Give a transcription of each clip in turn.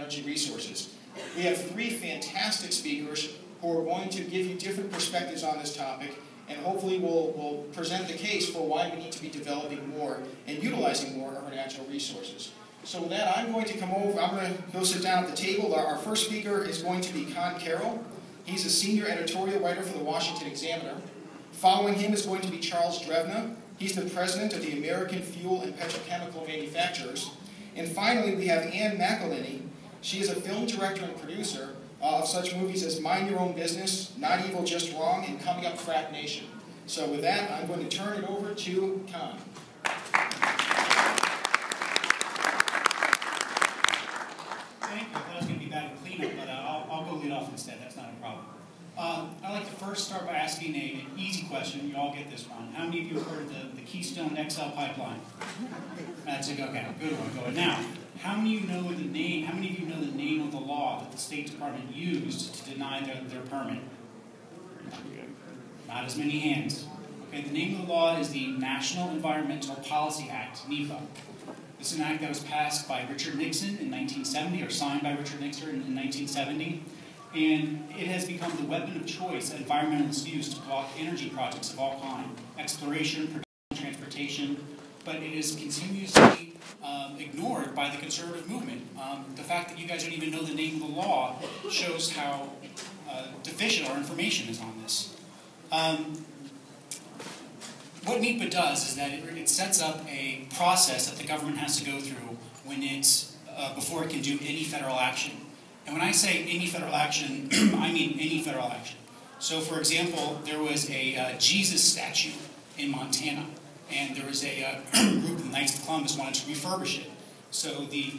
energy resources. We have three fantastic speakers who are going to give you different perspectives on this topic, and hopefully will present the case for why we need to be developing more and utilizing more of our natural resources. So with that, I'm going to come over, I'm going to go sit down at the table. Our first speaker is going to be Conn Carroll. He's a senior editorial writer for the Washington Examiner. Following him is going to be Charles Drevna. He's the president of the American Fuel and Petrochemical Manufacturers. And finally, we have McElhinney. She is a film director and producer of such movies as Mind Your Own Business, Not Evil, Just Wrong, and Coming Up Frat Nation. So with that, I'm going to turn it over to Conn. Thank you. I thought I was going to be bad at cleanup, but I'll go lead off instead. That's not a problem. I'd like to first start by asking an easy question. You all get this one. How many of you have heard of the Keystone XL pipeline? That's a okay. Good one. Go ahead. Now, how many of you know the name? How many of you know the name of the law that the State Department used to deny their permit? Not as many hands. Okay. The name of the law is the National Environmental Policy Act, NEPA. This is an act that was passed by Richard Nixon in 1970, or signed by Richard Nixon in 1970. And it has become the weapon of choice that environmentalists use to block energy projects of all kinds, exploration, production, transportation, but it is continuously ignored by the conservative movement. The fact that you guys don't even know the name of the law shows how deficient our information is on this. What NEPA does is that it sets up a process that the government has to go through when it's, before it can do any federal action. And when I say any federal action, I mean any federal action. So, for example, there was a Jesus statue in Montana, and there was a group, the Knights of Columbus, wanted to refurbish it. So the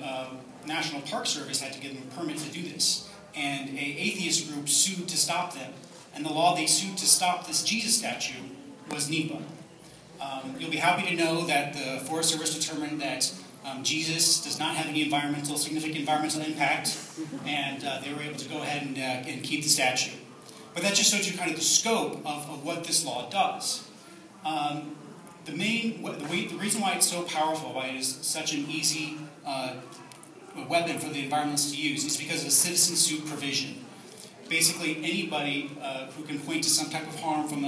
National Park Service had to give them a permit to do this. And an atheist group sued to stop them. And the law they sued to stop this Jesus statue was NEPA. You'll be happy to know that the Forest Service determined that Jesus does not have any significant environmental impact, and they were able to go ahead and keep the statue. But that just shows you kind of the scope of what this law does. The reason why it's so powerful, why it is such an easy weapon for the environmentalists to use, is because of the citizen suit provision. Basically, anybody who can point to some type of harm from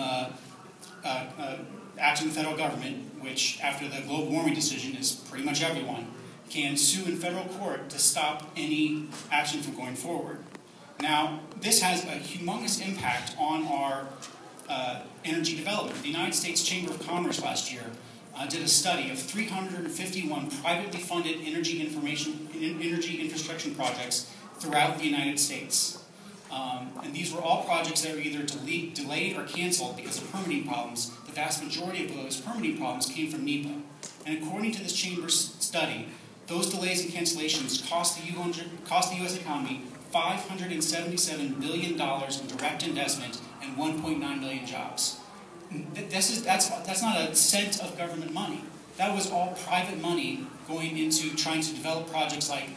action of the federal government, which after the global warming decision is pretty much everyone, can sue in federal court to stop any action from going forward. Now, this has a humongous impact on our energy development. The United States Chamber of Commerce last year did a study of 351 privately funded energy infrastructure projects throughout the United States. And these were all projects that were either delayed or canceled because of permitting problems. The vast majority of those permitting problems came from NEPA. And according to this Chamber's study, those delays and cancellations cost the U.S. economy $577 billion in direct investment and 1.9 million jobs. That's not a cent of government money. That was all private money going into trying to develop projects like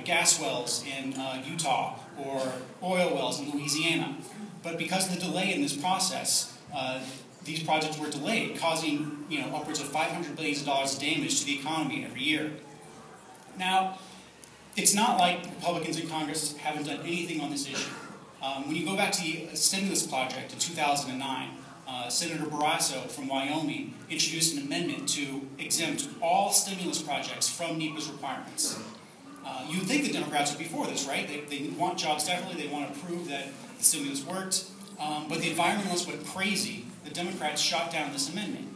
gas wells in Utah or oil wells in Louisiana. But because of the delay in this process, these projects were delayed, causing upwards of $500 billion of damage to the economy every year. Now, it's not like Republicans in Congress haven't done anything on this issue. When you go back to the stimulus project in 2009, Senator Barrasso from Wyoming introduced an amendment to exempt all stimulus projects from NEPA's requirements. You would think the Democrats would be for this, right? They want jobs definitely. They want to prove that the stimulus worked. But the environmentalists went crazy. The Democrats shot down this amendment.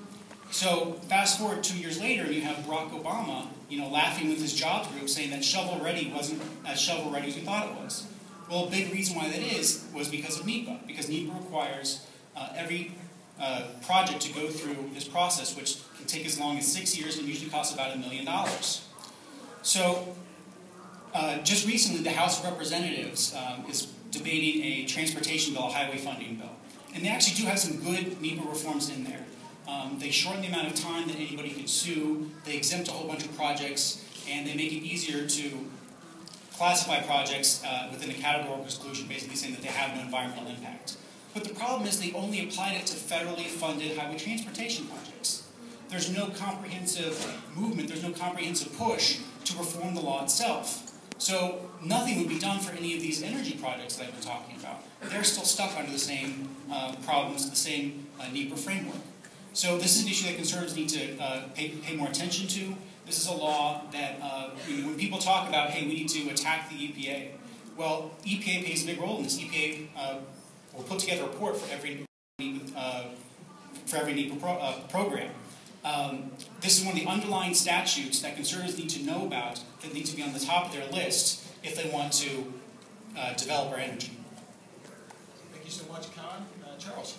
So fast forward 2 years later, and you have Barack Obama, laughing with his jobs group, saying that shovel-ready wasn't as shovel-ready as we thought it was. Well, a big reason why that was because of NEPA. Because NEPA requires every project to go through this process, which can take as long as 6 years and usually costs about $1 million. So just recently, the House of Representatives is debating a transportation bill, a highway funding bill. And they actually do have some good NEPA reforms in there. They shorten the amount of time that anybody can sue, they exempt a whole bunch of projects, and they make it easier to classify projects within a categorical exclusion, basically saying that they have no environmental impact. But the problem is they only applied it to federally funded highway transportation projects. There's no comprehensive movement, there's no comprehensive push to reform the law itself. So nothing would be done for any of these energy projects that I've been talking about. They're still stuck under the same problems, the same NEPA framework. So this is an issue that conservatives need to pay more attention to. This is a law that when people talk about, hey, we need to attack the EPA, well, EPA plays a big role in this. EPA will put together a report for every NEPA program. This is one of the underlying statutes that conservatives need to know about, that need to be on the top of their list if they want to develop our energy. Thank you so much, Conn. Charles.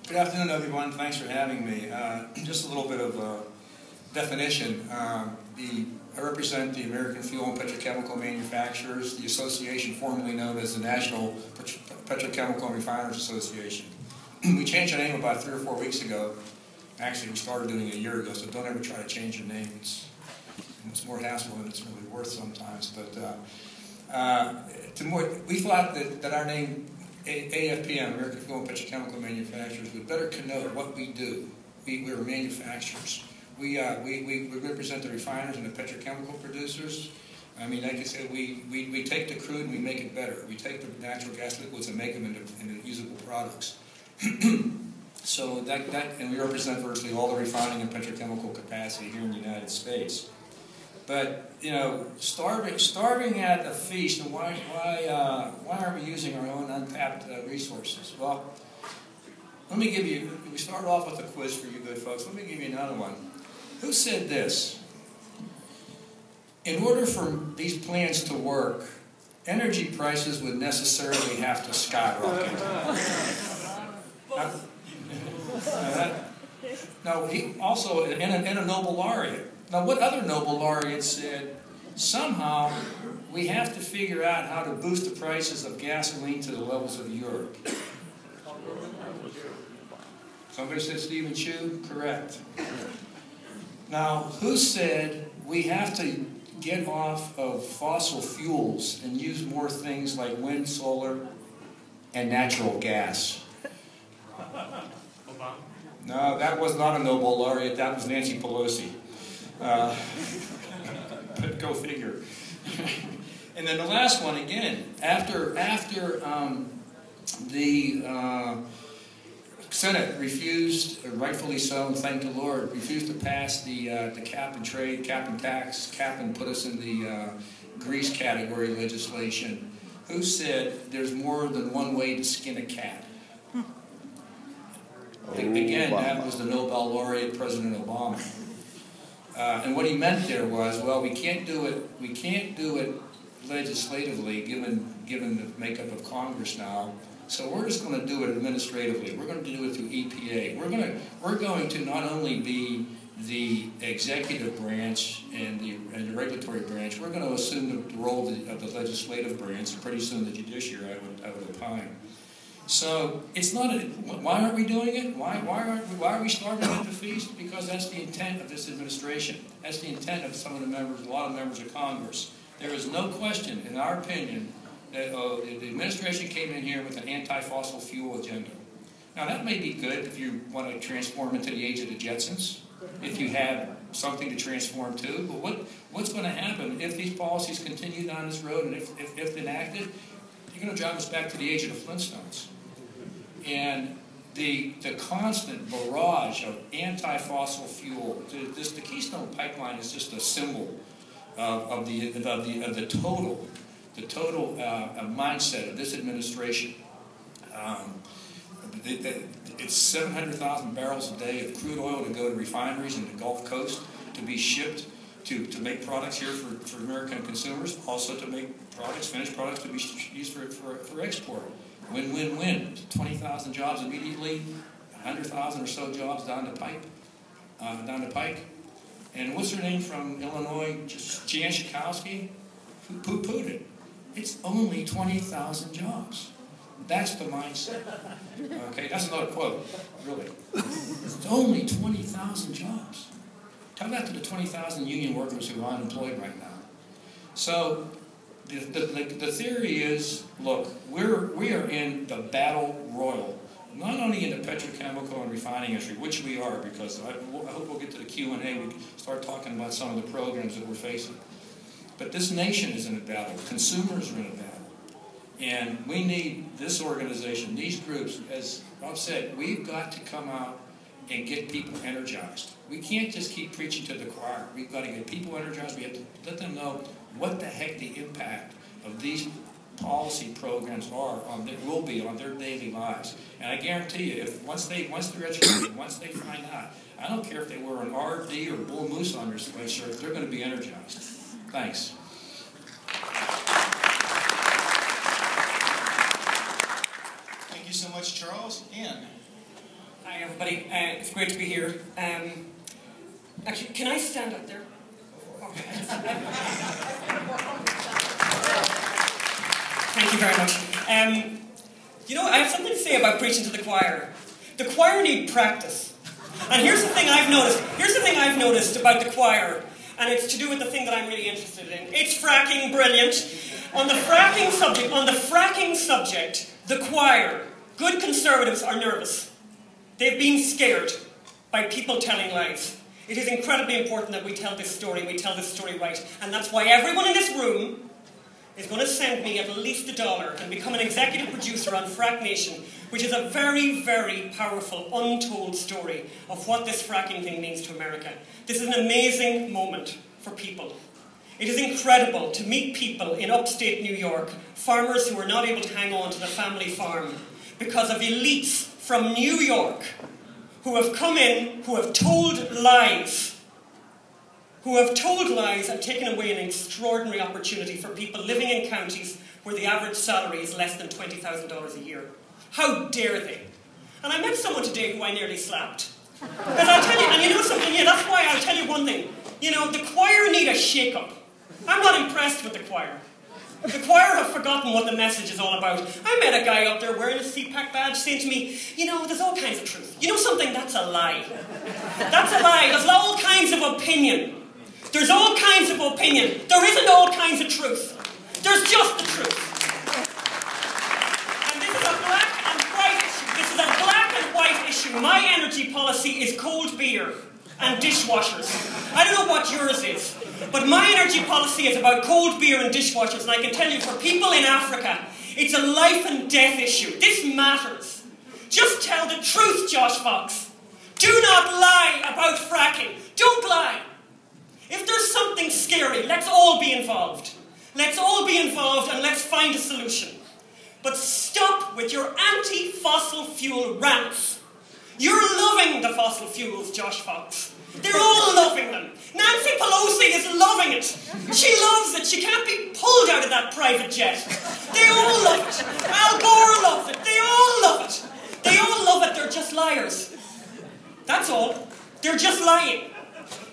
Good afternoon, everyone. Thanks for having me. Just a little bit of definition. I represent the American Fuel and Petrochemical Manufacturers, the association formerly known as the National Petrochemical and Refiners Association. We changed our name about 3 or 4 weeks ago. Actually, we started doing it a year ago, so don't ever try to change your name. It's more hassle than it's really worth sometimes. But we thought that our name, AFPM, American Fuel and Petrochemical Manufacturers, would better connote what we do. We are manufacturers. We represent the refiners and the petrochemical producers. I mean, like I said, we take the crude and we make it better. We take the natural gas liquids and make them into usable products. So and we represent virtually all the refining and petrochemical capacity here in the United States. But you know, starving at a feast, and why aren't we using our own untapped resources? Well, let me give you. We started off with a quiz for you good folks. Let me give you another one. Who said this? In order for these plants to work, energy prices would necessarily have to skyrocket. Now, he also, and a Nobel laureate. Now, what other Nobel laureate said, somehow we have to figure out how to boost the prices of gasoline to the levels of Europe? Somebody said Stephen Chu? Correct. Now, who said we have to get off of fossil fuels and use more things like wind, solar, and natural gas? No, that was not a Nobel laureate. That was Nancy Pelosi. But go figure. And then the last one, again, after the Senate refused, rightfully so, and thank the Lord, refused to pass the cap and trade, cap and tax, cap and put us in the grease category legislation. Who said there's more than one way to skin a cat? Again, that was the Nobel laureate President Obama. And what he meant there was, well, we can't do it legislatively, given the makeup of Congress now. So we're just going to do it administratively. We're going to do it through EPA. We're going to not only be the executive branch and the regulatory branch. We're going to assume the role of the legislative branch. Pretty soon, the judiciary, I would opine. So it's not. Why aren't we doing it? Why are we starving at the feast? Because that's the intent of this administration. That's the intent of some of the members, a lot of members of Congress. There is no question, in our opinion, that the administration came in here with an anti-fossil fuel agenda. Now that may be good if you want to transform into the age of the Jetsons, if you have something to transform to. But what's going to happen if these policies continue down this road, and if enacted, you're going to drive us back to the age of the Flintstones. And the constant barrage of anti-fossil fuel, the Keystone Pipeline is just a symbol of the total mindset of this administration. It's 700,000 barrels a day of crude oil to go to refineries in the Gulf Coast to be shipped to make products here for American consumers, also to make products, finished products to be used for export. Win, win, win. 20,000 jobs immediately, 100,000 or so jobs down the pike. And what's her name from Illinois? Jan Schakowsky, who poo-pooed it. It's only 20,000 jobs. That's the mindset. Okay, that's another quote, really. It's only 20,000 jobs. Tell that to the 20,000 union workers who are unemployed right now. So the theory is, look, we are in the battle royal, not only in the petrochemical and refining industry, which we are, because I hope we'll get to the Q&A, we can start talking about some of the programs that we're facing. But this nation is in a battle. Consumers are in a battle. And we need this organization, these groups, as Rob said, we've got to come out and get people energized. We can't just keep preaching to the choir. We've got to get people energized. We have to let them know what the heck the impact of these policy programs are will be on their daily lives. And I guarantee you, if once they're educated, once they find out, I don't care if they wear an RD or bull moose on their sweatshirt, they're going to be energized. Thanks. Thank you so much, Charles. Ann. Hi, everybody. It's great to be here. Actually, can I stand up there? Okay. Thank you very much. You know, I have something to say about preaching to the choir. The choir need practice. And here's the thing I've noticed. Here's the thing I've noticed about the choir, and it's to do with the thing that I'm really interested in. It's fracking brilliant. On the fracking subject, the choir, good conservatives are nervous. They've been scared by people telling lies. It is incredibly important that we tell this story right. And that's why everyone in this room is going to send me at least $1 and become an executive producer on Frack Nation, which is a very, very powerful, untold story of what this fracking thing means to America. This is an amazing moment for people. It is incredible to meet people in upstate New York, farmers who are not able to hang on to the family farm because of elites from New York who have come in, who have told lies and taken away an extraordinary opportunity for people living in counties where the average salary is less than $20,000 a year. How dare they? And I met someone today who I nearly slapped. Because I'll tell you, and you know something, yeah, that's why I'll tell you one thing. You know, the choir need a shake-up. I'm not impressed with the choir. The choir have forgotten what the message is all about. I met a guy up there wearing a CPAC badge saying to me, you know, there's all kinds of truth. You know something? That's a lie. That's a lie. There's all kinds of opinion. There's all kinds of opinion. There isn't all kinds of truth. There's just the truth. And this is a black and white issue. This is a black and white issue. My energy policy is cold beer and dishwashers. I don't know what yours is, but my energy policy is about cold beer and dishwashers, and I can tell you, for people in Africa, it's a life and death issue. This matters. Just tell the truth, Josh Fox. Do not lie about fracking. Don't lie. If there's something scary, let's all be involved. Let's all be involved and let's find a solution. But stop with your anti-fossil fuel rants. You're loving the fossil fuels, Josh Fox. They're all loving them. Nancy Pelosi is loving it. She loves it. She can't be pulled out of that private jet. They all love it. Al Gore loves it. They all love it. They all love it. They're just liars. That's all. They're just lying.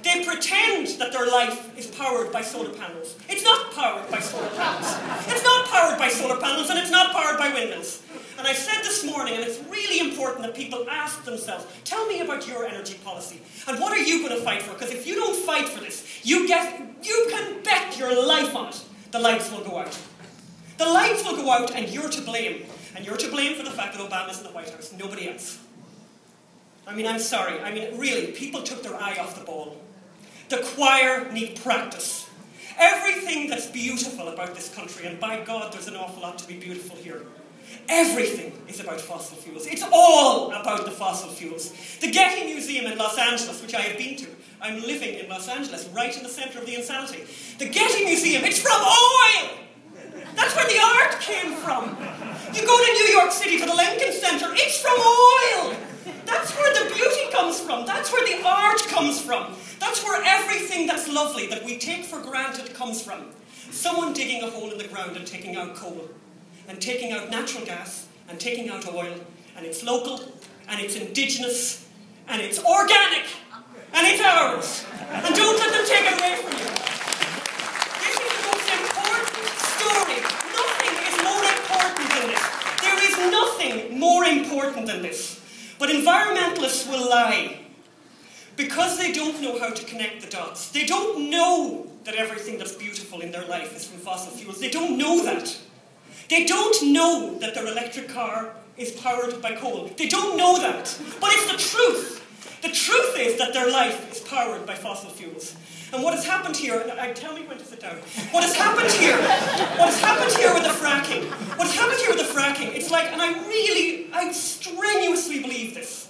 They pretend that their life is powered by solar panels. It's not powered by solar panels. It's not powered by solar panels, and it's not powered by windmills. And I said this morning, and it's really important that people ask themselves, tell me about your energy policy, and what are you going to fight for? Because if you don't fight for this, you can bet your life on it, the lights will go out. The lights will go out, and you're to blame. And you're to blame for the fact that Obama's in the White House, nobody else. I mean, I'm sorry. I mean, really, people took their eye off the ball. The choir need practice. Everything that's beautiful about this country, and by God, there's an awful lot to be beautiful here. Everything is about fossil fuels. It's all about the fossil fuels. The Getty Museum in Los Angeles, which I have been to, I'm living in Los Angeles, right in the center of the insanity. The Getty Museum, it's from oil! That's where the art came from. You go to New York City to the Lincoln Center, it's from oil! That's where the beauty comes from. That's where the art comes from. That's where everything that's lovely, that we take for granted, comes from. Someone digging a hole in the ground and taking out coal, and taking out natural gas, and taking out oil, and it's local, and it's indigenous, and it's organic, and it's ours. And don't let them take it away from you. This is the most important story. Nothing is more important than this. There is nothing more important than this. But environmentalists will lie because they don't know how to connect the dots. They don't know that everything that's beautiful in their life is from fossil fuels. They don't know that. They don't know that their electric car is powered by coal. They don't know that. But it's the truth. The truth is that their life is powered by fossil fuels. And what has happened here, and tell me when to sit down. What has happened here with the fracking, it's like, and I strenuously believe this.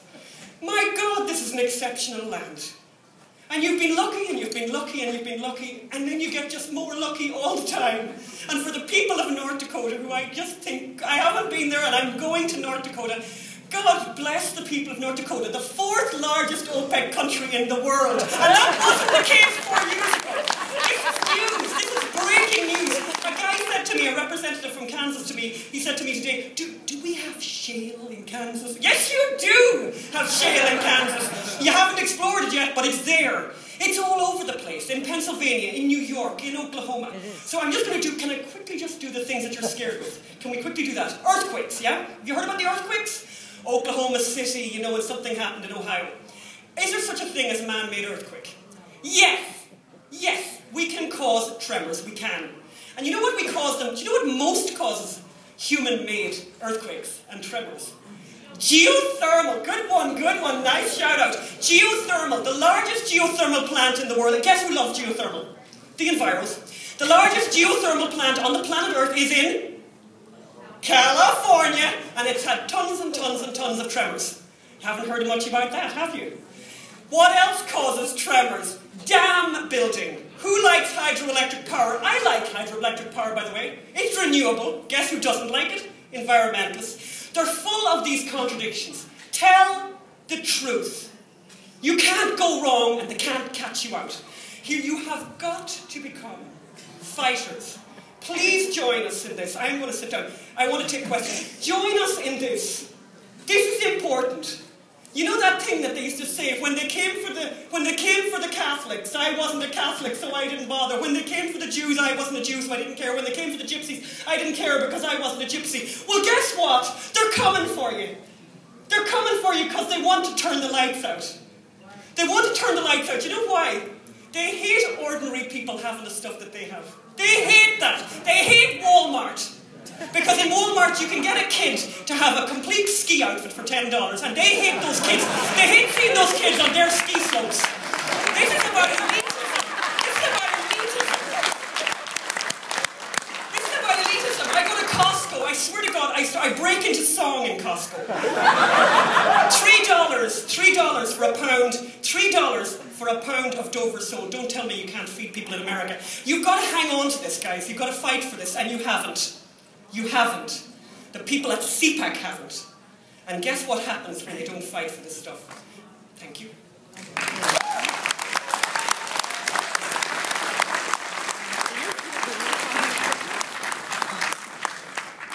My God, this is an exceptional land. And you've been lucky, and you've been lucky, and you've been lucky, and then you get just more lucky all the time. And for the people of North Dakota, who I just think, I haven't been there, and I'm going to North Dakota, God bless the people of North Dakota, the 4th largest OPEC country in the world. And that wasn't the case 4 years ago. This is news. This is breaking news. A guy said to me, a representative from Kansas to me, he said to me today, do we have shale in Kansas? Yes, you do have shale in Kansas. You haven't explored it yet, but it's there. It's all over the place, in Pennsylvania, in New York, in Oklahoma. So I'm just going to can I quickly just do the things that you're scared with? Can we quickly do that? Earthquakes, yeah? Have you heard about the earthquakes? Oklahoma City, you know, when something happened in Ohio. Is there such a thing as a man-made earthquake? Yes. Yes, we can cause tremors, we can. And you know what we cause them? Do you know what most causes human-made earthquakes and tremors? Geothermal. Good one, nice shout out. Geothermal, the largest geothermal plant in the world. And guess who loves geothermal? The Enviros. The largest geothermal plant on the planet Earth is in California, and it's had tons and tons and tons of tremors. You haven't heard much about that, have you? What else causes tremors? Dam building. Who likes hydroelectric power? I like hydroelectric power, by the way. It's renewable. Guess who doesn't like it? Environmentalists. They're full of these contradictions. Tell the truth. You can't go wrong, and they can't catch you out. Here, you have got to become fighters. Please join us in this. I'm going to sit down. I want to take questions. Join us in this. This is important. You know that thing that they used to say, when they came for the Catholics, I wasn't a Catholic, so I didn't bother. When they came for the Jews, I wasn't a Jew, so I didn't care. When they came for the Gypsies, I didn't care because I wasn't a Gypsy. Well, guess what? They're coming for you. They're coming for you because they want to turn the lights out. They want to turn the lights out. You know why? They hate ordinary people having the stuff that they have. They hate that. They hate Walmart. Because in Walmart you can get a kid to have a complete ski outfit for $10, and they hate those kids. They hate seeing those kids on their ski slopes. This is about elitism. This is about elitism. This is about elitism. I go to Costco. I swear to God, I break into song in Costco. $3 for a pound. $3 for a pound of Dover sole. Don't tell me you can't feed people in America. You've got to hang on to this, guys. You've got to fight for this, and you haven't. You haven't. The people at CPAC haven't. And guess what happens when they don't fight for this stuff? Thank you.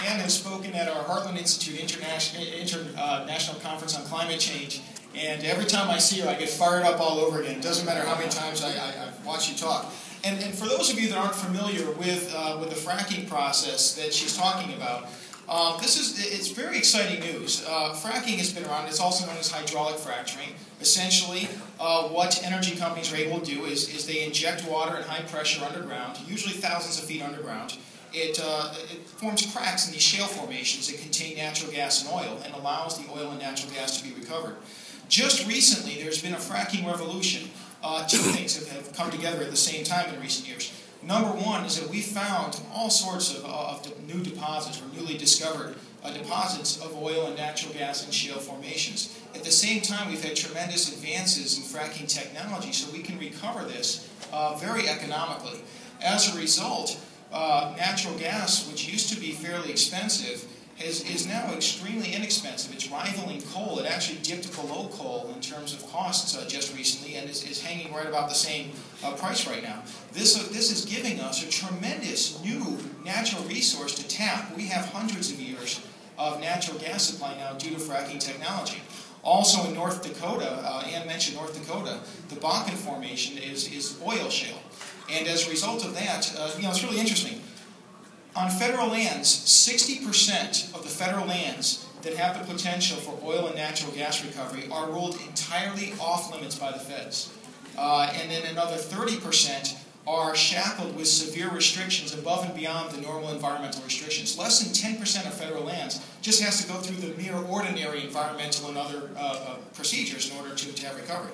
Ann has spoken at our Heartland Institute International Conference on Climate Change, and every time I see her, I get fired up all over again. It doesn't matter how many times I've watched you talk. And for those of you that aren't familiar with the fracking process that she's talking about, it's very exciting news. Fracking has been around. It's also known as hydraulic fracturing. Essentially, what energy companies are able to do is they inject water at high pressure underground, usually thousands of feet underground. It forms cracks in these shale formations that contain natural gas and oil, and allows the oil and natural gas to be recovered. Just recently, there's been a fracking revolution. Two things have come together at the same time in recent years. Number one is that we found all sorts of new deposits, or newly discovered deposits of oil and natural gas in shale formations. At the same time, we've had tremendous advances in fracking technology, so we can recover this very economically. As a result, natural gas, which used to be fairly expensive, is now extremely inexpensive. It's rivaling coal. It actually dipped below coal in terms of costs just recently, and is hanging right about the same price right now. This is giving us a tremendous new natural resource to tap. We have hundreds of years of natural gas supply now due to fracking technology. Also in North Dakota, Ann mentioned North Dakota, the Bakken Formation is oil shale. And as a result of that, it's really interesting. On federal lands, 60% of the federal lands that have the potential for oil and natural gas recovery are ruled entirely off limits by the feds. And then another 30% are shackled with severe restrictions above and beyond the normal environmental restrictions. Less than 10% of federal lands just has to go through the mere ordinary environmental and other procedures in order to have recovery.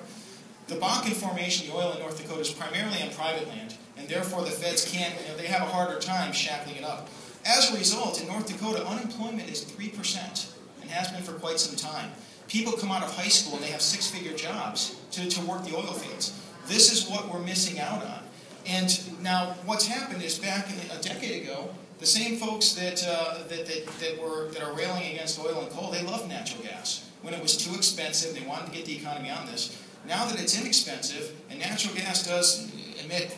The Bakken Formation, the oil in North Dakota, is primarily on private land, and therefore the feds can't, they have a harder time shackling it up. As a result, in North Dakota, unemployment is 3% and has been for quite some time. People come out of high school and they have six-figure jobs to work the oil fields. This is what we're missing out on. And now what's happened is back a decade ago, the same folks that are railing against oil and coal, they loved natural gas. When it was too expensive, they wanted to get the economy on this. Now that it's inexpensive, and natural gas does emit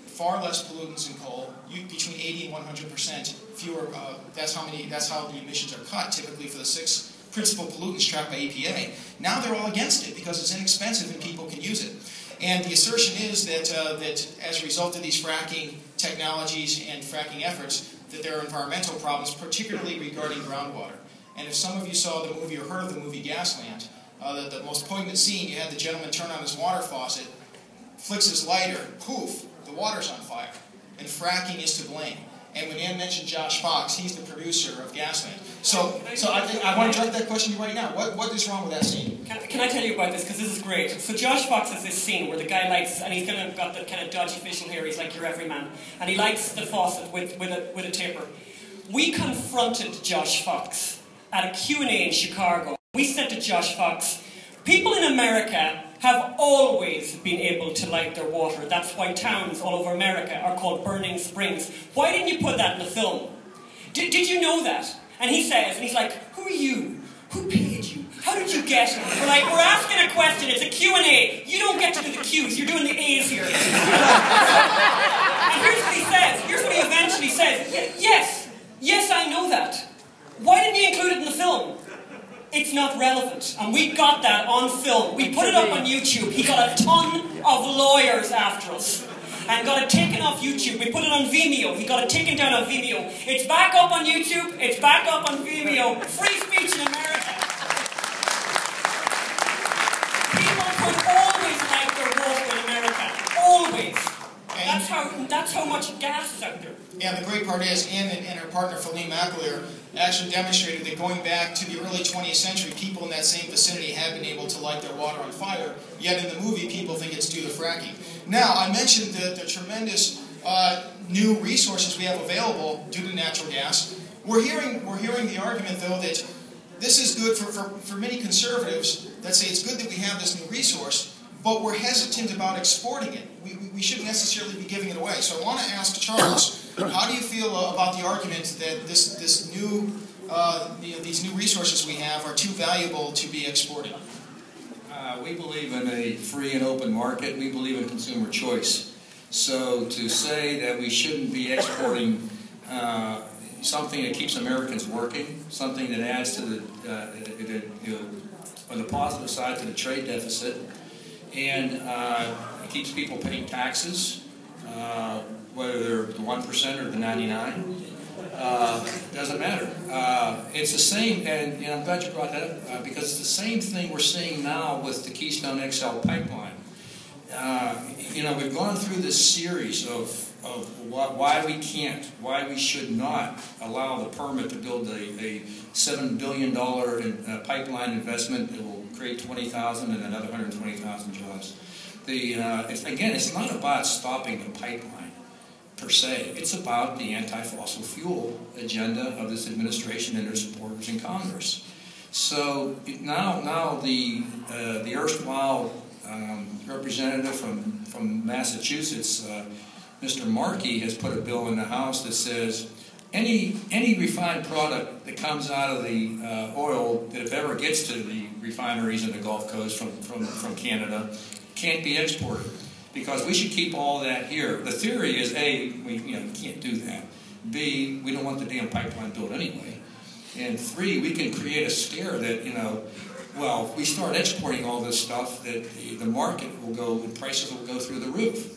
far less pollutants than coal, between 80 and 100% fewer. That's how the emissions are cut typically for the 6 principal pollutants tracked by EPA. Now they're all against it because it's inexpensive and people can use it. And the assertion is that as a result of these fracking technologies and fracking efforts, that there are environmental problems, particularly regarding groundwater. And if some of you saw the movie or heard of the movie Gasland, the most poignant scene, you had the gentleman turn on his water faucet, flicks his lighter, poof, the water's on fire. And fracking is to blame. And when Ann mentioned Josh Fox, he's the producer of Gasland. So I want to direct that question to you right now. What is wrong with that scene? Can I tell you about this? Because this is great. So Josh Fox has this scene where the guy lights, and he's got the kind of dodgy facial hair, he's like your everyman, and he lights the faucet with a taper. We confronted Josh Fox at a Q&A in Chicago. We said to Josh Fox, people in America have always been able to light their water. That's why towns all over America are called burning springs. Why didn't you put that in the film? Did you know that? And he says, and he's like, who are you? Who paid you? How did you get it? We're like, we're asking a question, it's a Q&A. You don't get to do the Q's, you're doing the A's here. And here's what he says, here's what he eventually says. Yes, I know that. Why didn't you include it in the film? It's not relevant. And we got that on film. We put it up on YouTube. He got a ton of lawyers after us. And got it taken off YouTube. We put it on Vimeo. He got it taken down on Vimeo. It's back up on YouTube. It's back up on Vimeo. Free speech in America. People could always light their water in America. Always. That's how much gas is out there. Yeah, the great part is, Ann and her partner, McElhinney, actually demonstrated that going back to the early 20th century, people in that same vicinity have been able to light their water on fire, yet in the movie, people think it's due to fracking. Now, I mentioned the tremendous new resources we have available due to natural gas. We're hearing the argument, though, that this is good for many conservatives that say it's good that we have this new resource, but we're hesitant about exporting it. We shouldn't necessarily be giving it away. So I want to ask Charles, how do you feel about the argument that these new resources we have are too valuable to be exported? We believe in a free and open market. We believe in consumer choice. So to say that we shouldn't be exporting something that keeps Americans working, something that adds to on the positive side to the trade deficit, and it keeps people paying taxes, whether they're the 1% or the 99%, doesn't matter. It's the same, and I'm glad you brought that up, because it's the same thing we're seeing now with the Keystone XL pipeline. We've gone through this series of why we can't, why we should not allow the permit to build a $7 billion pipeline investment that will create 20,000 and another 120,000 jobs. It's not about stopping the pipeline per se. It's about the anti-fossil fuel agenda of this administration and their supporters in Congress. So now the erstwhile representative from Massachusetts, Mr. Markey, has put a bill in the House that says any refined product that comes out of the oil that if ever gets to the refineries in the Gulf Coast from Canada can't be exported, because we should keep all that here. The theory is A, we can't do that. B, we don't want the damn pipeline built anyway. And 3, we can create a scare that well, if we start exporting all this stuff, that the market will go and prices will go through the roof.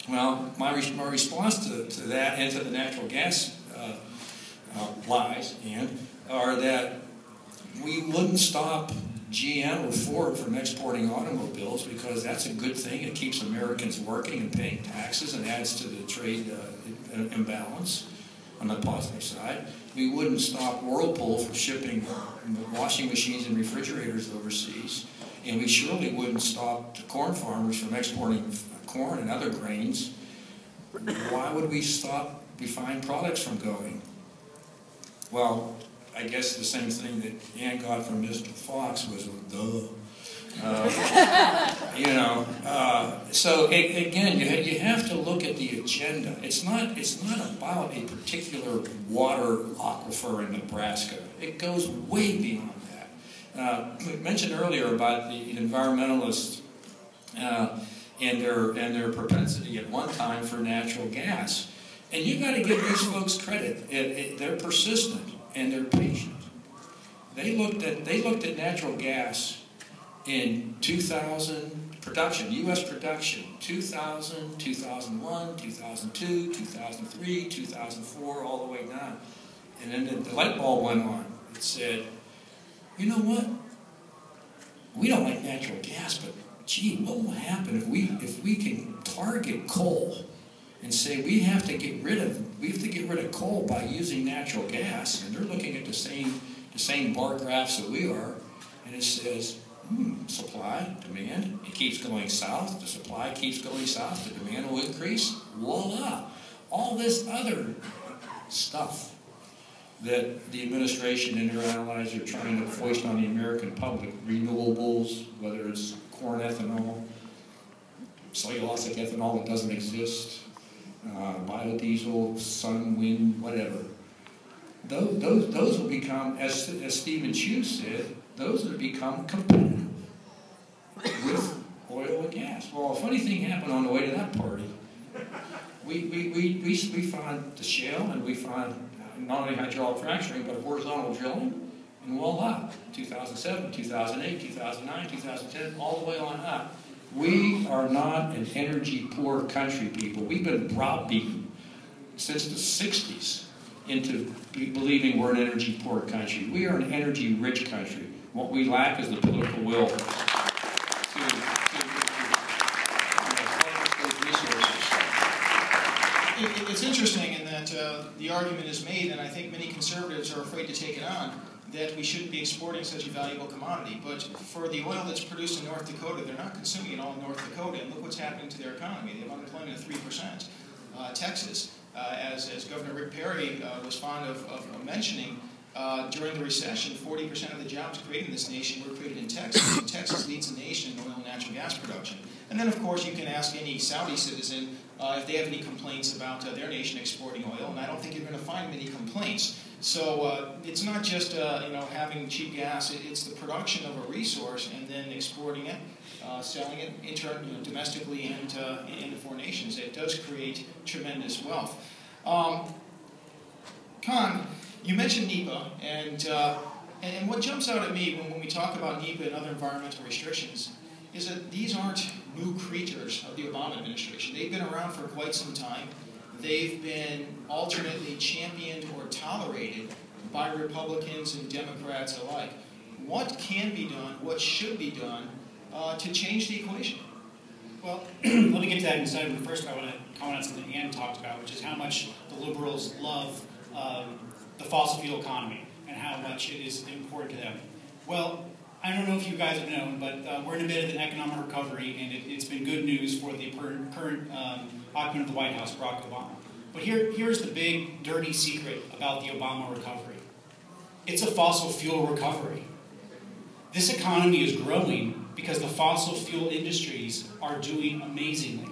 Well, my response to that and to the natural gas lies are that we wouldn't stop GM or Ford from exporting automobiles, because that's a good thing. It keeps Americans working and paying taxes and adds to the trade imbalance on the positive side. We wouldn't stop Whirlpool from shipping washing machines and refrigerators overseas. And we surely wouldn't stop the corn farmers from exporting corn and other grains. Why would we stop refined products from going? Well, I guess the same thing that Ann got from Mr. Fox was, duh. So again, you have to look at the agenda. It's not about a particular water aquifer in Nebraska. It goes way beyond that. We mentioned earlier about the environmentalists and their propensity at one time for natural gas, and you got to give these folks credit. They're persistent and they're patient. They looked at natural gas in 2000 production, U.S. production, 2000, 2001, 2002, 2003, 2004, all the way down. And then the light bulb went on. It said, you know what? We don't like natural gas, but gee, what will happen if we can target coal and say we have to get rid of coal by using natural gas? And they're looking at the same bar graphs that we are, and it says, supply, demand, it keeps going south, the supply keeps going south, the demand will increase, voila. All this other stuff that the administration and their allies are trying to foist on the American public, renewables, whether it's corn ethanol, cellulosic ethanol that doesn't exist, biodiesel, sun, wind, whatever. Those will become, as Stephen Chu said, those will become competitive with oil and gas. Well, a funny thing happened on the way to that party. We found the shale, and we found not only hydraulic fracturing, but horizontal drilling, and voila, 2007, 2008, 2009, 2010, all the way on up. We are not an energy-poor country, people. We've been browbeaten since the 60s into believing we're an energy-poor country. We are an energy-rich country. What we lack is the political will to harness those resources. It's interesting in that the argument is made, and I think many conservatives are afraid to take it on, that we shouldn't be exporting such a valuable commodity. But for the oil that's produced in North Dakota, they're not consuming it all in North Dakota. And look what's happening to their economy. They have unemployment of 3%. Texas, as Governor Rick Perry was fond of mentioning, during the recession, 40% of the jobs created in this nation were created in Texas. And Texas leads the nation in oil and natural gas production. And then, of course, you can ask any Saudi citizen if they have any complaints about their nation exporting oil, and I don't think you're going to find many complaints. So it's not just having cheap gas; it's the production of a resource and then exporting it, selling it domestically and into foreign nations. It does create tremendous wealth. Conn, you mentioned NEPA, and what jumps out at me when we talk about NEPA and other environmental restrictions is that these aren't new creatures of the Obama administration. They've been around for quite some time. They've been alternately championed or tolerated by Republicans and Democrats alike. What can be done, what should be done to change the equation? Well, let me get to that in a second. But first, I want to comment on something Ann talked about, which is how much the liberals love the fossil fuel economy and how much it is important to them. Well, I don't know if you guys have known, but we're in a bit of an economic recovery, and it's been good news for the current occupant of the White House, Barack Obama. But here's the big, dirty secret about the Obama recovery. It's a fossil fuel recovery. This economy is growing because the fossil fuel industries are doing amazingly.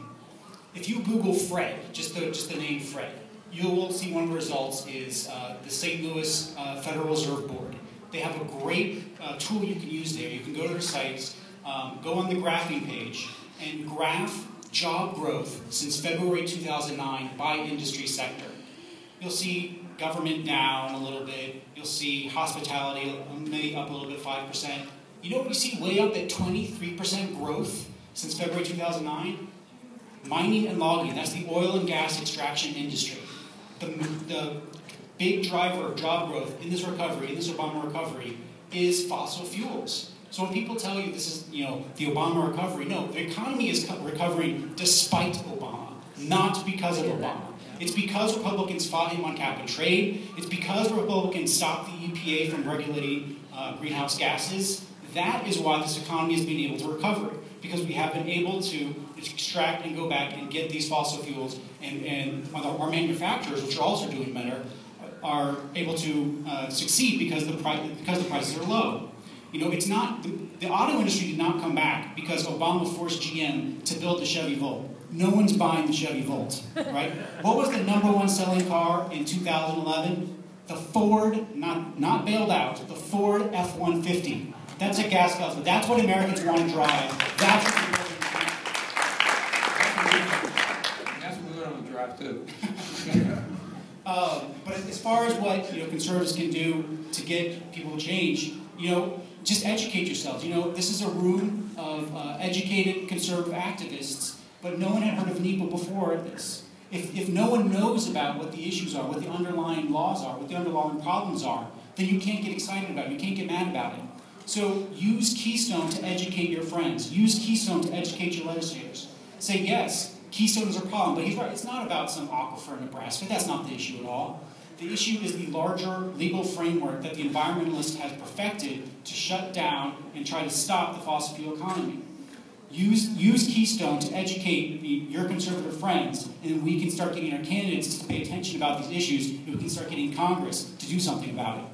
If you Google Fred, just the name Fred, you will see one of the results is the St. Louis Federal Reserve Board. They have a great tool you can use there. You can go to their sites, go on the graphing page, and graph job growth since February 2009 by industry sector. You'll see government down a little bit. You'll see hospitality maybe up a little bit, 5%. You know what we see way up at 23% growth since February 2009? Mining and logging. That's the oil and gas extraction industry. The big driver of job growth in this recovery, in this Obama recovery, is fossil fuels. So when people tell you this is, the Obama recovery, no, the economy is recovering despite Obama, not because of Obama. It's because Republicans fought him on cap and trade. It's because Republicans stopped the EPA from regulating greenhouse gases. That is why this economy has been able to recover, because we have been able to extract and go back and get these fossil fuels, and our manufacturers, which are also doing better, are able to succeed because the prices are low. You know, it's not the auto industry did not come back because Obama forced GM to build the Chevy Volt. No one's buying the Chevy Volt, right? What was the #1 selling car in 2011? The Ford, not bailed out, the Ford F-150. That's a gas guzzler. That's what Americans want to drive. That's what we want to drive too. But as far as what conservatives can do to get people to change, just educate yourselves. This is a room of educated conservative activists, but no one had heard of NEPA before this. If no one knows about what the issues are, what the underlying laws are, what the underlying problems are, then you can't get excited about it. You can't get mad about it. So use Keystone to educate your friends. Use Keystone to educate your legislators. Say, yes, Keystone is a problem, but he's right. It's not about some aquifer in Nebraska. That's not the issue at all. The issue is the larger legal framework that the environmentalist has perfected to shut down and try to stop the fossil fuel economy. Use Keystone to educate your conservative friends, and then we can start getting our candidates to pay attention about these issues, and we can start getting Congress to do something about it.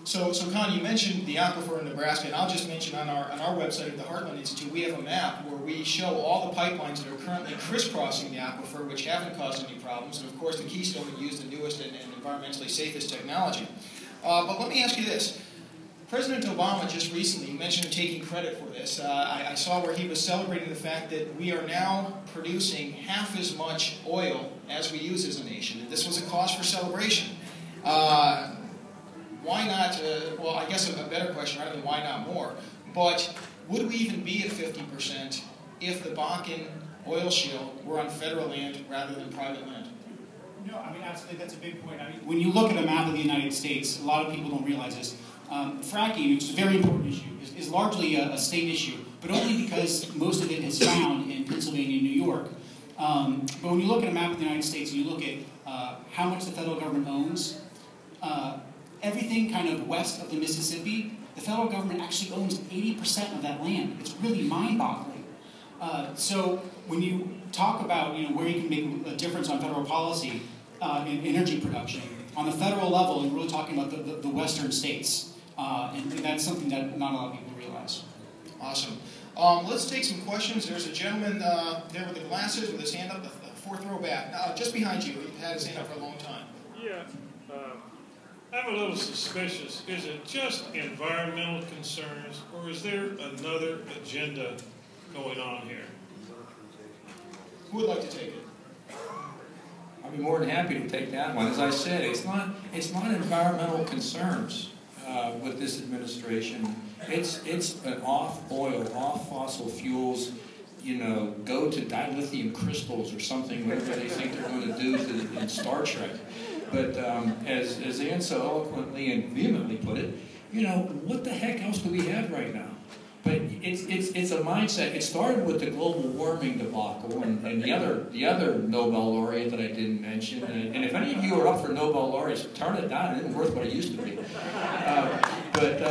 So Conn, you mentioned the aquifer in Nebraska, and I'll just mention on our website at the Heartland Institute, we have a map where we show all the pipelines that are currently crisscrossing the aquifer, which haven't caused any problems, and of course the Keystone would use the newest and environmentally safest technology. But let me ask you this. President Obama just recently mentioned taking credit for this. I saw where he was celebrating the fact that we are now producing half as much oil as we use as a nation, and this was a cause for celebration. Why not, well, I guess a better question rather than why not more, but would we even be at 50% if the Bakken oil shale were on federal land rather than private land? No, I mean, absolutely, that's a big point. I mean, when you look at a map of the United States, a lot of people don't realize this. Fracking, which is a very important issue, is largely a state issue, but only because most of it is found in Pennsylvania and New York. But when you look at a map of the United States and you look at how much the federal government owns, everything kind of west of the Mississippi, the federal government actually owns 80% of that land. It's really mind-boggling. So when you talk about where you can make a difference on federal policy in energy production, on the federal level, you're really talking about the western states. And that's something that not a lot of people realize. Awesome. Let's take some questions. There's a gentleman there with the glasses with his hand up, the fourth row back. Just behind you. He's had his hand up for a long time. Yeah. I'm a little suspicious. Is it just environmental concerns, or is there another agenda going on here? Who would like to take it? I'd be more than happy to take that one. As I said, it's not environmental concerns with this administration. It's an off oil, off fossil fuels. Go to dilithium crystals or something, whatever they think they're going to do in Star Trek. But as Ann so eloquently and vehemently put it, what the heck else do we have right now? But it's a mindset. It started with the global warming debacle and the other Nobel laureate that I didn't mention. And if any of you are up for Nobel laureates, turn it down. It isn't worth what it used to be. But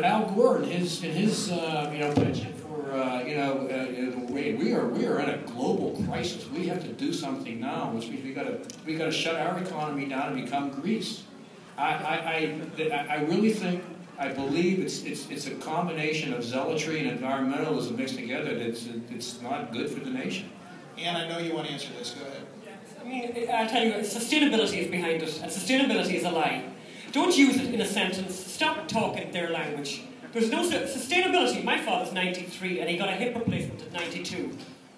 Al Gore and his penchant for we are in a global crisis. We have to do something now, which means we got to shut our economy down and become Greece. I really think. I believe it's a combination of zealotry and environmentalism mixed together. It's not good for the nation. Ann, I know you want to answer this. Go ahead. I mean, I'll tell you, sustainability is behind it, and sustainability is a lie. Don't use it in a sentence. Stop talking their language. There's no sustainability. My father's 93, and he got a hip replacement at 92.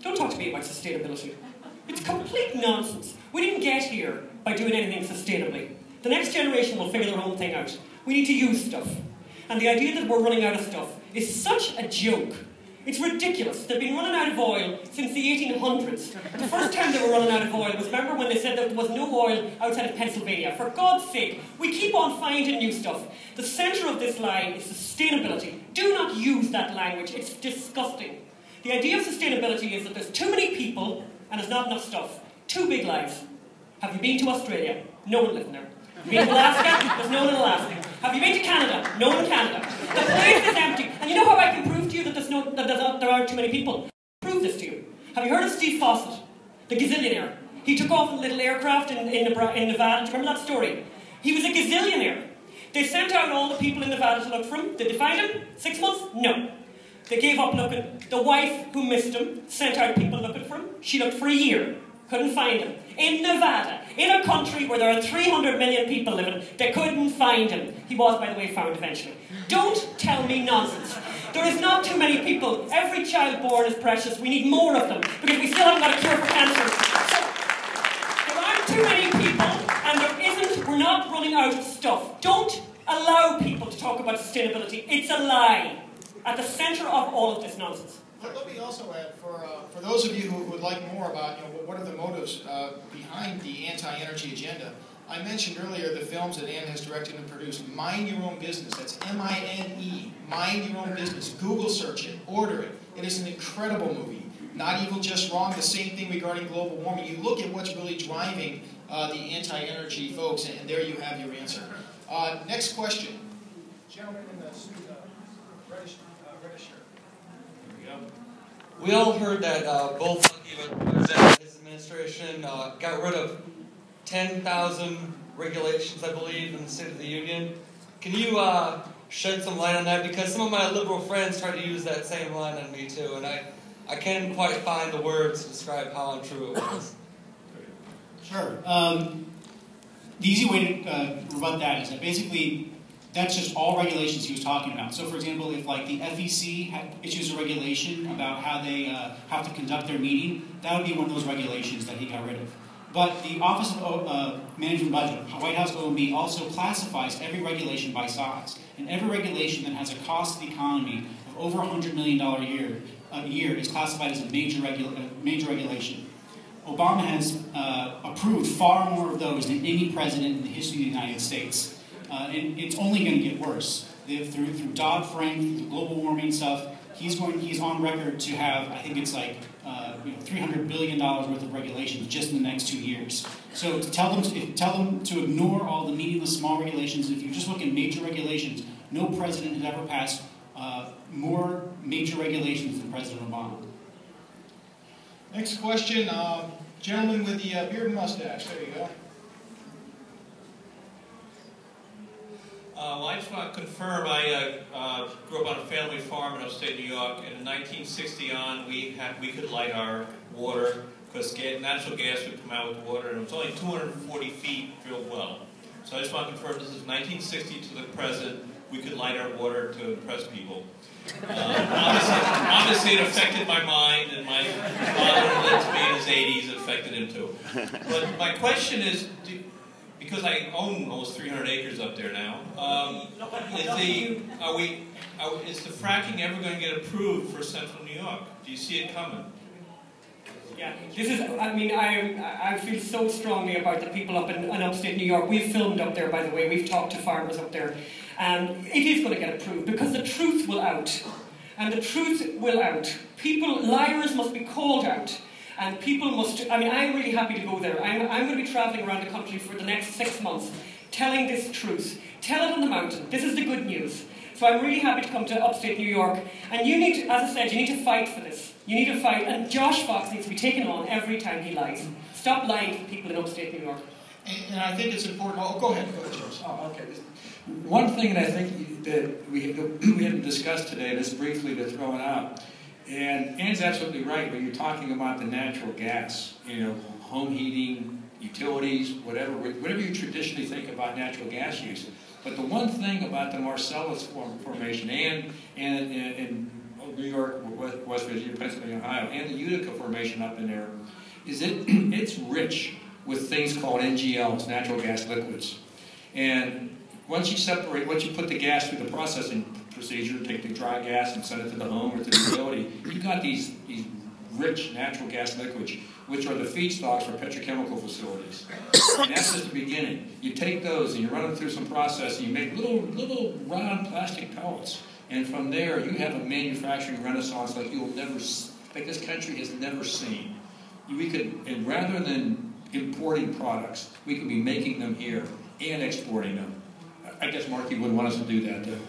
Don't talk to me about sustainability. It's complete nonsense. We didn't get here by doing anything sustainably. The next generation will figure their own thing out. We need to use stuff. And the idea that we're running out of stuff is such a joke. It's ridiculous. They've been running out of oil since the 1800s. The first time they were running out of oil was, remember when they said that there was no oil outside of Pennsylvania? For God's sake, we keep on finding new stuff. The centre of this lie is sustainability. Do not use that language. It's disgusting. The idea of sustainability is that there's too many people and there's not enough stuff. Two big lies. Have you been to Australia? No one living there. Have you been to Alaska? There's no one in Alaska. Have you been to Canada? No in Canada. The place is empty. And you know how I can prove to you that there aren't too many people? Prove this to you. Have you heard of Steve Fawcett, the gazillionaire? He took off in a little aircraft in Nevada. Do you remember that story? He was a gazillionaire. They sent out all the people in Nevada to look for him. Did they find him? 6 months? No. They gave up looking. The wife who missed him sent out people looking for him. She looked for a year. Couldn't find him. In Nevada, in a country where there are 300 million people living, they couldn't find him. He was, by the way, found eventually. Don't tell me nonsense. There is not too many people. Every child born is precious. We need more of them because we still haven't got a cure for cancer. So, there aren't too many people, and there isn't. We're not running out of stuff. Don't allow people to talk about sustainability. It's a lie. At the centre of all of this nonsense. Let me also add, for those of you who would like more about what are the motives behind the anti-energy agenda, I mentioned earlier the films that Ann has directed and produced. Mind Your Own Business. That's M-I-N-E. Mind Your Own Business. Google search it. Order it. It is an incredible movie. Not Evil, Just Wrong. The same thing regarding global warming. You look at what's really driving the anti-energy folks, and there you have your answer. Next question. Gentleman in the suit, reddish shirt. We all heard that Bill Buckey, his administration, got rid of 10,000 regulations, I believe, in the State of the Union. Can you shed some light on that? Because some of my liberal friends try to use that same line on me too, and I can't quite find the words to describe how untrue it was. Sure. The easy way to rebut that is that basically that's just all regulations he was talking about. So, for example, if like the FEC issues a regulation about how they have to conduct their meeting, that would be one of those regulations that he got rid of. But the Office of Management Budget, White House OMB, also classifies every regulation by size. And every regulation that has a cost to the economy of over $100 million a year is classified as a major regulation. Obama has approved far more of those than any president in the history of the United States. And it's only going to get worse. Through Dodd-Frank, through global warming stuff, he's on record to have, I think it's like $300 billion worth of regulations just in the next 2 years. So to tell them to ignore all the meaningless small regulations, if you just look at major regulations, no president has ever passed more major regulations than President Obama. Next question, gentleman with the beard and mustache. There you go. Well, I just want to confirm, I grew up on a family farm in upstate New York, and in 1960 on, we could light our water, because natural gas would come out with the water, and it was only 240 feet drilled well. So I just want to confirm this is 1960 to the present, we could light our water to impress people. Obviously it affected my mind, and my father lived to be in his 80s, it affected him too. But my question is, because I own almost 300 acres up there now, is the fracking ever going to get approved for central New York? Do you see it coming? Yeah, this is, I mean, I feel so strongly about the people up in upstate New York. We've filmed up there, by the way. We've talked to farmers up there. And it is going to get approved because the truth will out. And the truth will out. Liars must be called out. And people must, I mean, I'm really happy to go there. I'm going to be travelling around the country for the next 6 months, telling this truth. Tell it on the mountain. This is the good news. So I'm really happy to come to upstate New York. And you need to, as I said, you need to fight for this. You need to fight. And Josh Fox needs to be taken on every time he lies. Stop lying to people in upstate New York. And I think it's important. Oh, go ahead, Josh. Oh, okay. One thing that I think that we haven't discussed today, just briefly to throw it out, and Ann's absolutely right when you're talking about the natural gas, home heating, utilities, whatever you traditionally think about natural gas use. But the one thing about the Marcellus Formation and in New York, West Virginia, Pennsylvania, Ohio, and the Utica Formation up in there, is it's rich with things called NGLs, natural gas liquids. And once you put the gas through the processing procedure, take the dry gas and send it to the home or to the utility, you've got these rich natural gas liquids, which are the feedstocks for petrochemical facilities. And that's just the beginning. You take those and you run them through some process and you make little round plastic pellets. And from there, you have a manufacturing renaissance like this country has never seen. And rather than importing products, we could be making them here and exporting them. I guess Marky wouldn't want us to do that, though.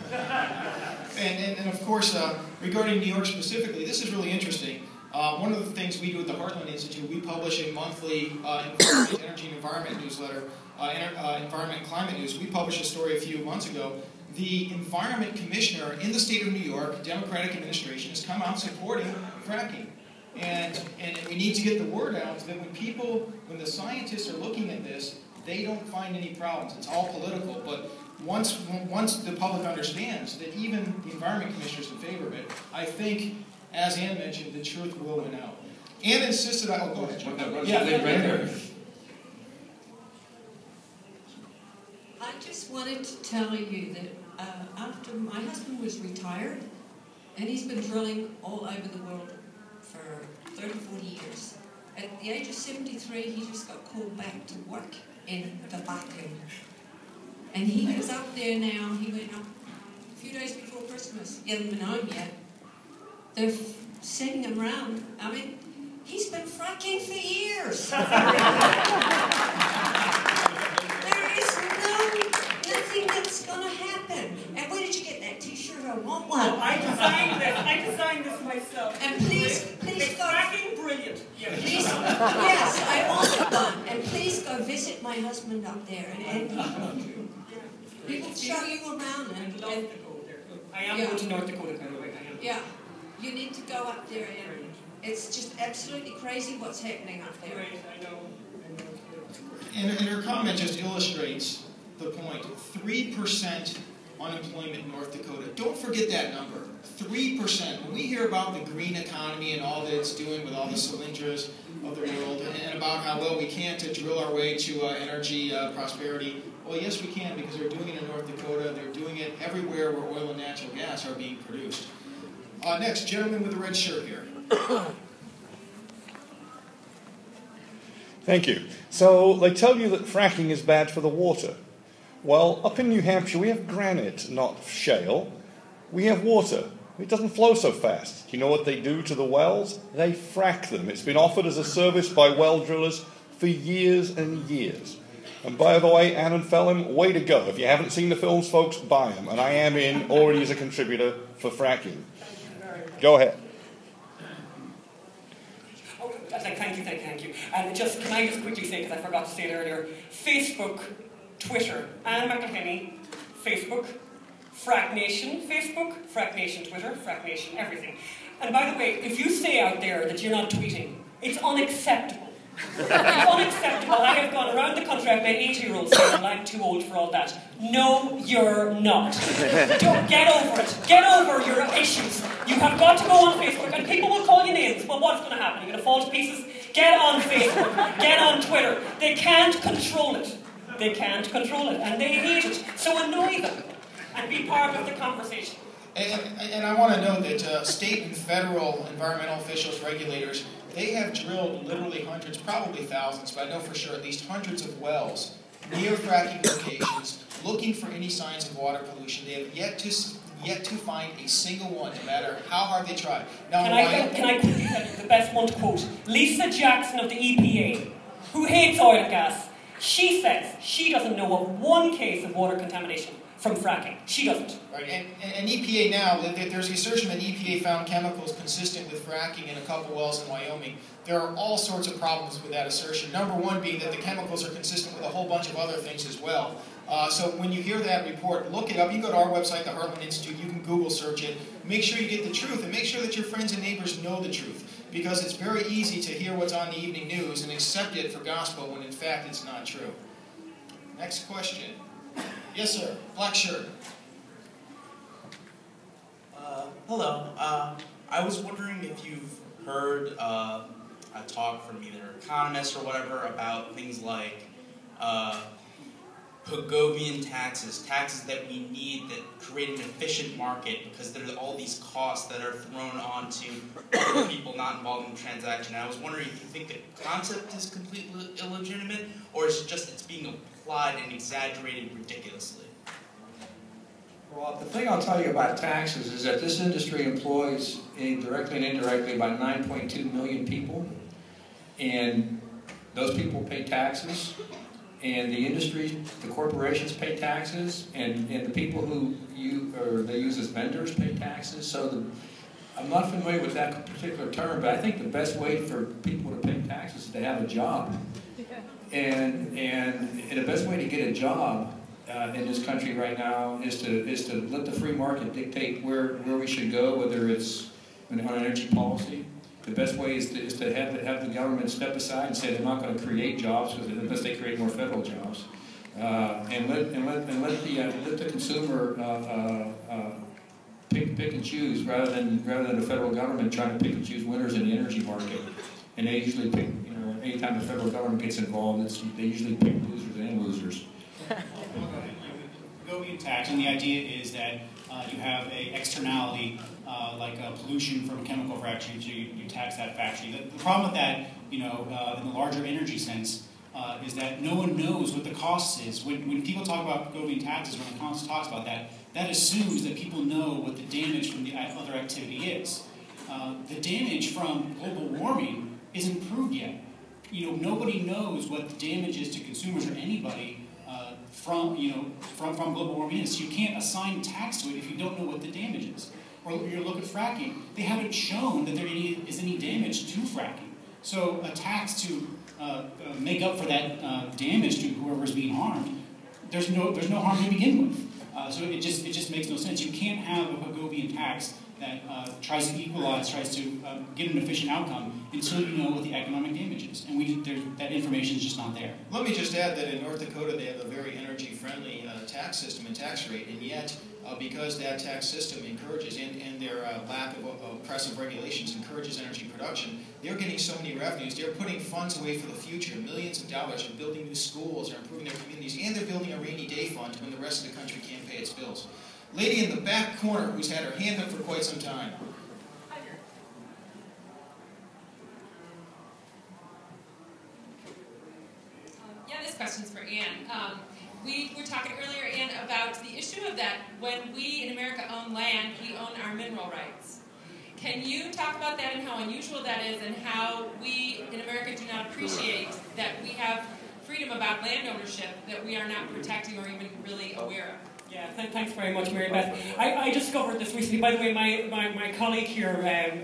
And of course, regarding New York specifically, this is really interesting. One of the things we do at the Heartland Institute, we publish a monthly energy and environment newsletter, Environment and Climate News. We published a story a few months ago. The Environment Commissioner in the state of New York, Democratic administration, has come out supporting fracking. And we need to get the word out so that when the scientists are looking at this, they don't find any problems. It's all political, but once the public understands that even the Environment Commissioner is in favor of it, I think, as Ann mentioned, the truth will win out. Ann insisted oh, go ahead, John. Yeah, I just wanted to tell you that after my husband was retired, and he's been drilling all over the world for 30, 40 years. At the age of 73, he just got called back to work in the vacuum. And he is up there now. He went up a few days before Christmas. He hasn't been home yet. They're sending him around. I mean, he's been fracking for years. There is nothing that's going to happen. And where did you get that T-shirt? I want one. Oh, I designed this myself. And please it's go. fracking brilliant. Yeah. Please, yes, I want one. And please go visit my husband up there, and he will show you around. I'd love to go there. I am going to North Dakota, by the way. I am. Yeah, you need to go up there, and it's just absolutely crazy what's happening up there. Right, I know. And her comment just illustrates the point. 3% unemployment in North Dakota. Don't forget that number. 3%. When we hear about the green economy and all that it's doing with all the cylinders of the world, and about how, well, we can't drill our way to energy prosperity, well, yes, we can, because they're doing it in North Dakota. They're doing it everywhere where oil and natural gas are being produced. Next, gentleman with the red shirt here. Thank you. So they tell you that fracking is bad for the water. Well, up in New Hampshire, we have granite, not shale. We have water. It doesn't flow so fast. You know what they do to the wells? They frack them. It's been offered as a service by well drillers for years and years. And by the way, Ann and Phelim, way to go. If you haven't seen the films, folks, buy them. And I am in already as a contributor for fracking. Go ahead. Oh, thank you. And can I just quickly say, because I forgot to say it earlier, Facebook, Twitter, Ann McElhinney, Facebook, Frack Nation, Facebook, Frack Nation, Twitter, Frack Nation, everything. And by the way, if you say out there that you're not tweeting, it's unacceptable. It's unacceptable. I have gone around the country, I've met 80-year-olds saying, I'm too old for all that. No, you're not. Don't get over it. Get over your issues. You have got to go on Facebook, and people will call you names. Well, what's going to happen? You're going to fall to pieces? Get on Facebook. Get on Twitter. They can't control it. They can't control it, and they hate it. So annoy them, and be part of the conversation. And I want to note that state and federal environmental officials, regulators, they have drilled literally hundreds, probably thousands, but I know for sure at least hundreds of wells near fracking locations, looking for any signs of water pollution. They have yet to find a single one, no matter how hard they try. Now, can I quickly tell you the best one to quote? Lisa Jackson of the EPA, who hates oil and gas. She says she doesn't know of one case of water contamination from fracking. She doesn't. Right, and EPA now, there's the assertion that EPA found chemicals consistent with fracking in a couple wells in Wyoming. There are all sorts of problems with that assertion. Number one being that the chemicals are consistent with a whole bunch of other things as well. So when you hear that report, look it up. You can go to our website, the Heartland Institute. You can Google search it. Make sure you get the truth, and make sure that your friends and neighbors know the truth. Because it's very easy to hear what's on the evening news and accept it for gospel when in fact it's not true. Next question. Yes, sir. Black shirt. Hello. I was wondering if you've heard a talk from either economists or whatever about things like Pogovian taxes that we need that create an efficient market, because there's all these costs that are thrown onto other people not involved in the transaction. And I was wondering if you think the concept is completely illegitimate, or is it just it's being applied and exaggerated ridiculously? Well, the thing I'll tell you about taxes is that this industry employs, directly and indirectly, about 9.2 million people. And those people pay taxes. and the industry, the corporations pay taxes, and the people who they use as vendors pay taxes. So I'm not familiar with that particular term, but I think the best way for people to pay taxes is to have a job. And the best way to get a job in this country right now is to let the free market dictate where we should go, whether it's on energy policy. The best way is to have the government step aside and say they're not going to create jobs unless they create more federal jobs, and let the consumer pick and choose rather than the federal government trying to pick and choose winners in the energy market. And they usually pick, anytime the federal government gets involved, they usually pick losers and losers. Go-in tax, and the idea is that you have an externality like pollution from a chemical factory, you tax that factory. The problem with that, in the larger energy sense, is that no one knows what the cost is. When people talk about go-in taxes, when the Conn talks about that, that assumes that people know what the damage from the other activity is. The damage from global warming isn't proved yet. Nobody knows what the damage is to consumers or anybody from global warming is. So you can't assign tax to it if you don't know what the damage is. Or you look at fracking. They haven't shown that there is any damage to fracking. So a tax to make up for that damage to whoever's being harmed, there's no harm to begin with. So it just makes no sense. You can't have a Hagovian tax that tries to equalize, tries to get an efficient outcome until you know what the economic damage is. And that information is just not there. Let me just add that in North Dakota they have a very energy-friendly tax system and tax rate, and yet because that tax system encourages, and their lack of oppressive regulations encourages energy production, they're getting so many revenues. They're putting funds away for the future, millions of dollars, for building new schools, they're improving their communities, and they're building a rainy day fund when the rest of the country can't pay its bills. Lady in the back corner who's had her hand up for quite some time. This question's for Ann. We were talking earlier, Ann, about the issue of that when we in America own land, we own our mineral rights. Can you talk about that and how unusual that is, and how we in America do not appreciate that we have freedom about land ownership that we are not protecting or even really aware of? Yeah, thanks very much, Mary Beth. I discovered this recently. By the way, my colleague here,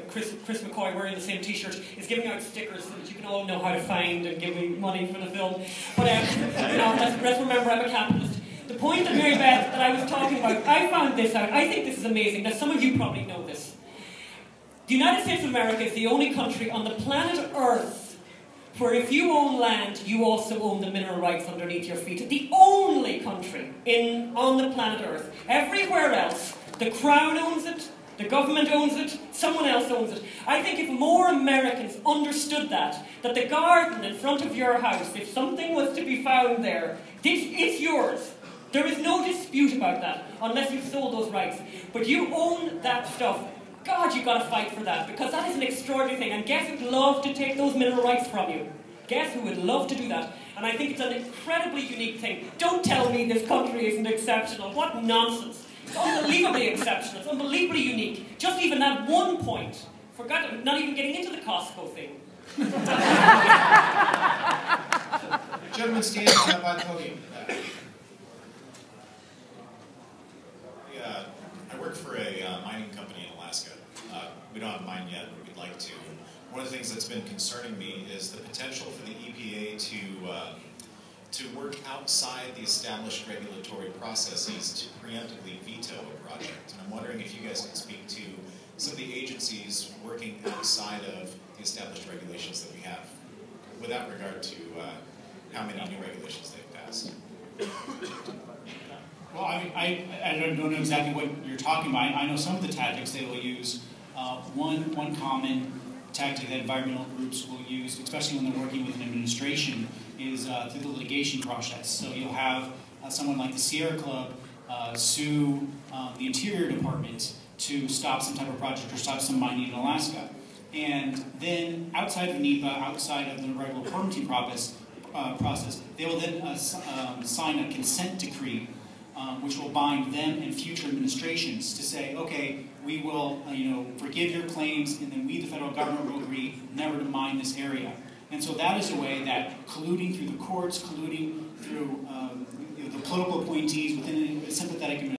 Chris McCoy, wearing the same T-shirt, is giving out stickers so that you can all know how to find and give me money for the film. But let's remember, I'm a capitalist. The point that Mary Beth that I was talking about, I found this out. I think this is amazing. Now, some of you probably know this. The United States of America is the only country on the planet Earth where if you own land, you also own the mineral rights underneath your feet. The only country on the planet Earth. Everywhere else, the Crown owns it, the government owns it, someone else owns it. I think if more Americans understood that the garden in front of your house, if something was to be found there, it's yours. There is no dispute about that, unless you've sold those rights. But you own that stuff. God, you've got to fight for that, because that is an extraordinary thing. And guess who'd love to take those mineral rights from you? Guess who would love to do that? And I think it's an incredibly unique thing. Don't tell me this country isn't exceptional. What nonsense. It's unbelievably exceptional. It's unbelievably unique. Just even that one point. Forgot, not even getting into the Costco thing. Gentlemen, stand up by the podium. I work for a mining company in Alaska. We don't have a mine yet, but we'd like to. One of the things that's been concerning me is the potential for the EPA to work outside the established regulatory processes to preemptively veto a project. And I'm wondering if you guys can speak to some of the agencies working outside of the established regulations that we have, without regard to how many new regulations they've passed. Well, I don't know exactly what you're talking about. I know some of the tactics they will use. One common tactic that environmental groups will use, especially when they're working with an administration, is through the litigation process. So you'll have someone like the Sierra Club sue the Interior Department to stop some type of project or stop some mining in Alaska. And then outside of NEPA, outside of the regular permitting process, they will then sign a consent decree which will bind them and future administrations to say, okay, we will forgive your claims, and then we, the federal government, will agree never to mine this area. And so that is a way that colluding through the courts, colluding through the political appointees within a sympathetic administration,